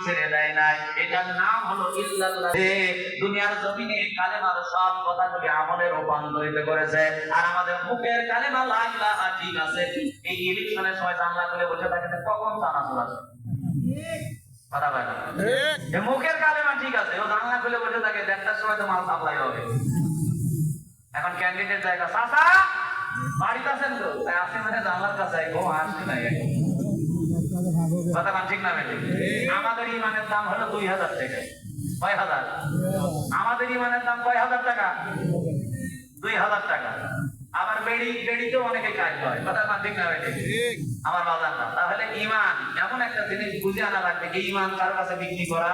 ছেড়ে দেয় নাই, এটার নাম হলো ইল্লাল্লাহ। দুনিয়ার জমিনে কালেমার সব কথাগুলি আমলে রূপান্তরিত করেছে। আর আমাদের মুখের কালেমা লা ইলাহা ঠিক আছে। এই ইলেকশনের সময় জানলা খুলে বসে থাকে কখন চানাচুর আছে, কথা বলে না। মুখের কালেমা ঠিক আছে, ও জানলা খুলে বসে থাকে, দেড়টার সময় তো মাল সাপ্লাই হবে। এখন ক্যান্ডিডেট জায়গা চাচা বাড়িতে আছেন তো, আসে মানে জানলার কাছে ঘুম আসছে না, কথা ঠিক না বেঠিক? আমাদের ইমানের দাম হলো 2000 টাকা। কয় হাজার? আমাদের ইমানের দাম কয় হাজার টাকা? 2000 টাকা। আবার বেড়িতেও অনেকে কাজ করে, কথা ঠিক না বেঠিক? আমার বাজারটা তাহলে ইমান এমন একটা জিনিস বুঝে আনা লাগবে, এই ইমান কারো কাছে বিক্রি করা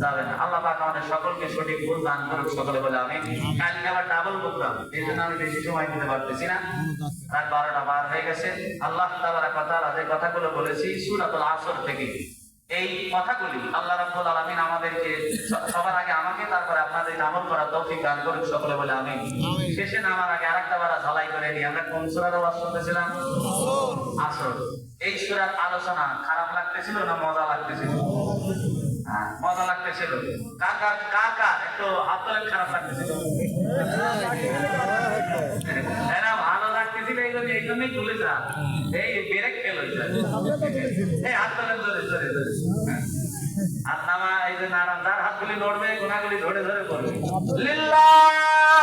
যাবে না। আল্লাহ পাক আমাদের সকলকে সঠিক ভুল দান করুক, সকলে বলে আমি। কালকে আবার ডাবল প্রোগ্রাম, এই জন্য আমি বেশি সময় দিতে পারতেছি না, আর 12টা বার হয়ে গেছে। আল্লাহ তাবারাক ওয়া তাআলা যে কথাগুলো বলেছি সূরাতুল আসর থেকে, এই কথাগুলি আল্লাহ রাব্বুল আলামিন আমাদেরকে সবার আগে আমাকে, তারপরে আপনাদের আমল করার তৌফিক দান করুক, সকলে বলে আমিন। শেষে নামার আগে আরেকটা বার ঝালাই করে নিই, আমরা কোন সূরার ওয়াজ শুনতেছিলাম? আসর। এই সূরার আলোচনা খারাপ লাগতেছিল না মজা লাগতেছিল? মজা লাগতেছিল। কার কার কার কার একটু হাত তোলেন, খারাপ লাগতেছিল? ভালো লাগতেছিল, এই জন্যই তুলে যা, এই ব্রেক ফেল হয়েছে। এই হাত তোলেন ধরে ধরে ধরে, হাত নামা, এই যে নাড়ান, তার হাতগুলি নড়বে, গোনাগুলি ধরে ধরে করবে। লিল্লাহ